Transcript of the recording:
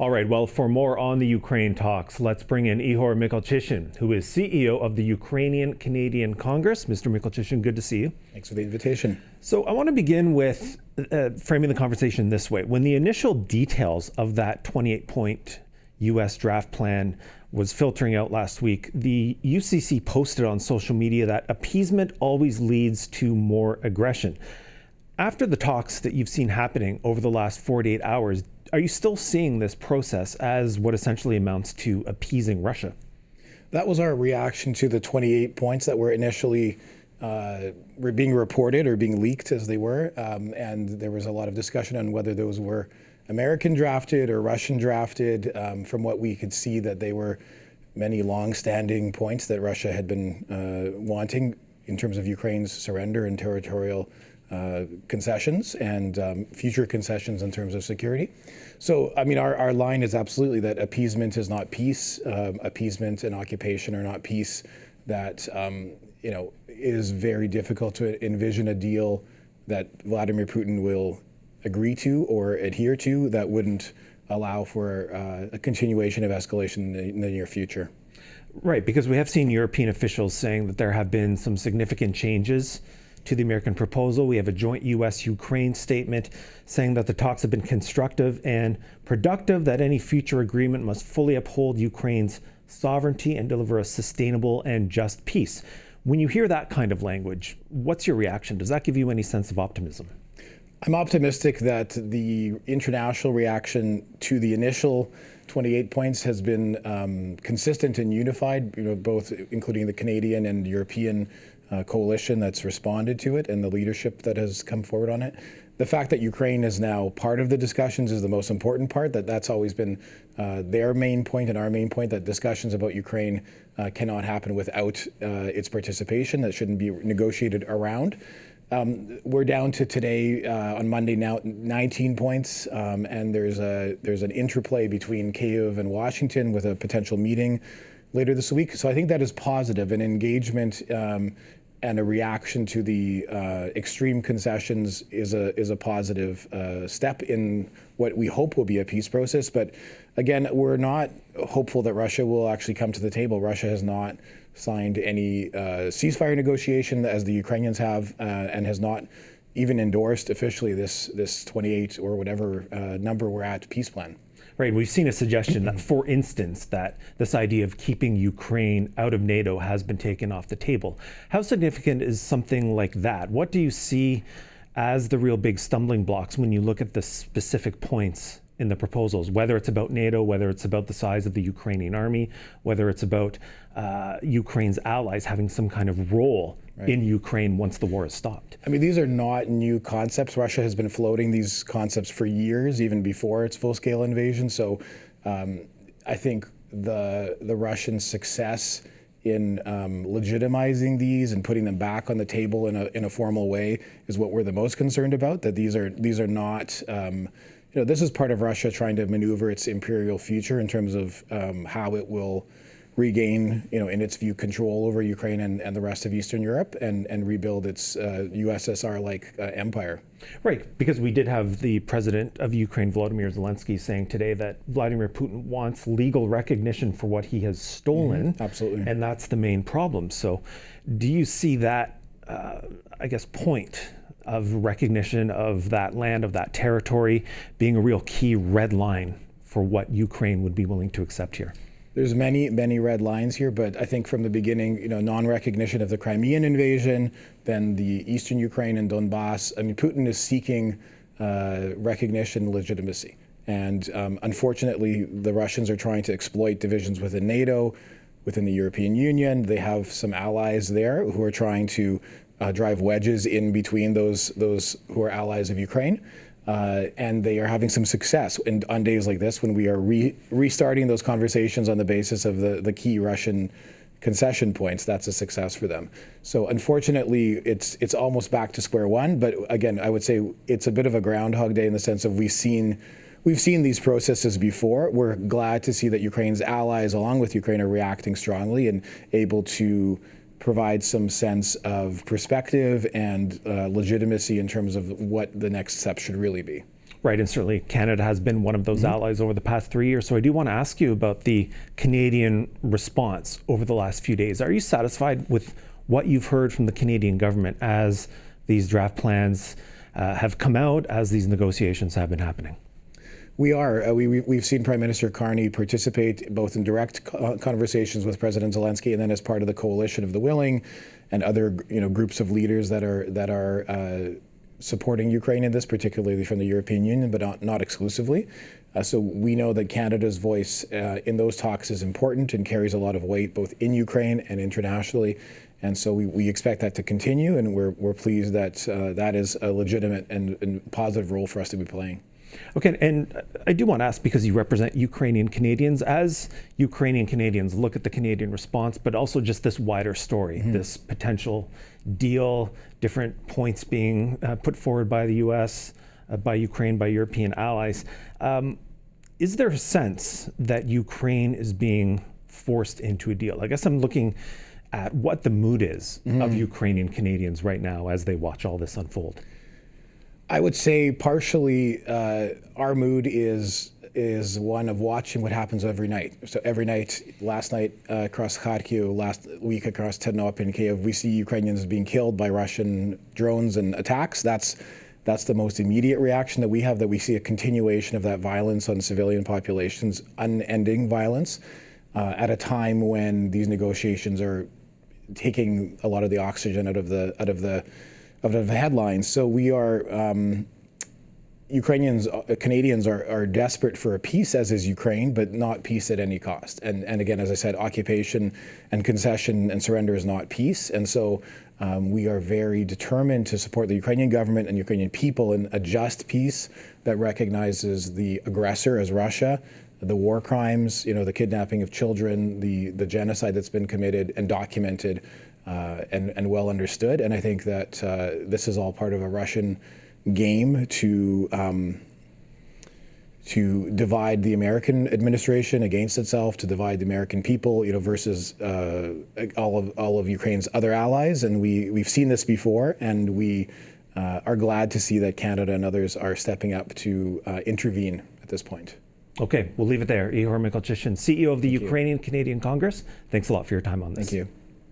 All right, well, for more on the Ukraine talks, let's bring in Ihor Michalchyshyn, who is CEO of the Ukrainian Canadian Congress. Mr. Michalchyshyn, good to see you. Thanks for the invitation. So I want to begin with framing the conversation this way. When the initial details of that 28-point U.S. draft plan was filtering out last week, the UCC posted on social media that appeasement always leads to more aggression. After the talks that you've seen happening over the last 48 hours, are you still seeing this process as what essentially amounts to appeasing Russia? That was our reaction to the 28 points that were initially were being reported or being leaked as they were. And there was a lot of discussion on whether those were American drafted or Russian drafted. From what we could see, that they were many long-standing points that Russia had been wanting in terms of Ukraine's surrender and territorial concessions and future concessions in terms of security. So, I mean, our line is absolutely that appeasement is not peace. Appeasement and occupation are not peace. That, it is very difficult to envision a deal that Vladimir Putin will agree to or adhere to that wouldn't allow for a continuation of escalation in the near future. Right, because we have seen European officials saying that there have been some significant changes to the American proposal. We have a joint U.S.-Ukraine statement saying that the talks have been constructive and productive, that any future agreement must fully uphold Ukraine's sovereignty and deliver a sustainable and just peace. When you hear that kind of language, what's your reaction? Does that give you any sense of optimism? I'm optimistic that the international reaction to the initial 28 points has been consistent and unified, both including the Canadian and European coalition that's responded to it and the leadership that has come forward on it. The fact that Ukraine is now part of the discussions is the most important part, that's always been their main point and our main point, that discussions about Ukraine cannot happen without its participation. That shouldn't be negotiated around. We're down to today, on Monday now, 19 points, and there's an interplay between Kyiv and Washington with a potential meeting later this week. So I think that is positive, an engagement and a reaction to the extreme concessions is a positive step in what we hope will be a peace process. But again, we're not hopeful that Russia will actually come to the table. Russia has not signed any ceasefire negotiation as the Ukrainians have, and has not even endorsed officially this 28 or whatever number we're at peace plan. Right, we've seen a suggestion that, for instance, that this idea of keeping Ukraine out of NATO has been taken off the table. How significant is something like that? What do you see as the real big stumbling blocks when you look at the specific points in the proposals, whether it's about NATO, whether it's about the size of the Ukrainian army, whether it's about Ukraine's allies having some kind of role in Ukraine once the war is stopped? I mean, these are not new concepts. Russia has been floating these concepts for years, even before its full-scale invasion. So I think the Russian success in legitimizing these and putting them back on the table in a formal way is what we're the most concerned about. That these are not. This is part of Russia trying to maneuver its imperial future in terms of how it will regain, in its view, control over Ukraine and the rest of Eastern Europe and rebuild its USSR-like empire. Right, because we did have the president of Ukraine, Volodymyr Zelensky, saying today that Vladimir Putin wants legal recognition for what he has stolen. Absolutely. And that's the main problem. So do you see that, point of recognition of that land, of that territory, being a real key red line for what Ukraine would be willing to accept here? There's many, many red lines here, but I think from the beginning, non-recognition of the Crimean invasion, then the Eastern Ukraine and Donbass. I mean, Putin is seeking recognition and legitimacy. And unfortunately, the Russians are trying to exploit divisions within NATO, within the European Union. They have some allies there who are trying to drive wedges in between those who are allies of Ukraine. And they are having some success on days like this when we are restarting those conversations on the basis of the key Russian concession points. That's a success for them. So unfortunately, it's almost back to square one. But again, I would say it's a bit of a Groundhog Day in the sense of we've seen these processes before. We're glad to see that Ukraine's allies, along with Ukraine, are reacting strongly and able to provide some sense of perspective and legitimacy in terms of what the next step should really be. Right, and certainly Canada has been one of those allies over the past 3 years. So I do want to ask you about the Canadian response over the last few days. Are you satisfied with what you've heard from the Canadian government as these draft plans have come out, as these negotiations have been happening? We are. We've seen Prime Minister Carney participate both in direct conversations with President Zelensky and then as part of the coalition of the willing and other groups of leaders that are supporting Ukraine in this, particularly from the European Union, but not exclusively. So we know that Canada's voice in those talks is important and carries a lot of weight both in Ukraine and internationally. And so we expect that to continue, and we're pleased that that is a legitimate and positive role for us to be playing. Okay, and I do want to ask, because you represent Ukrainian Canadians, as Ukrainian Canadians look at the Canadian response, but also just this wider story, this potential deal, different points being put forward by the U.S., by Ukraine, by European allies. Is there a sense that Ukraine is being forced into a deal? I guess I'm looking at what the mood is of Ukrainian Canadians right now as they watch all this unfold. I would say partially our mood is one of watching what happens every night. So every night, last night across Kharkiv, last week across Ternopil and Kiev, we see Ukrainians being killed by Russian drones and attacks. That's the most immediate reaction that we have, that we see a continuation of that violence on civilian populations, unending violence, at a time when these negotiations are taking a lot of the oxygen out of the headlines. So we are, Canadians are desperate for a peace, as is Ukraine, but not peace at any cost. And again, as I said, occupation and concession and surrender is not peace. And so we are very determined to support the Ukrainian government and Ukrainian people in a just peace that recognizes the aggressor as Russia, the war crimes, the kidnapping of children, the genocide that's been committed and documented and well understood. And I think that this is all part of a Russian game to divide the American administration against itself, to divide the American people, versus all of Ukraine's other allies. And we've seen this before, and we are glad to see that Canada and others are stepping up to intervene at this point. Okay, we'll leave it there. Ihor Michalchyshyn, CEO of the Ukrainian Canadian Congress. Thanks a lot for your time on this. Thank you.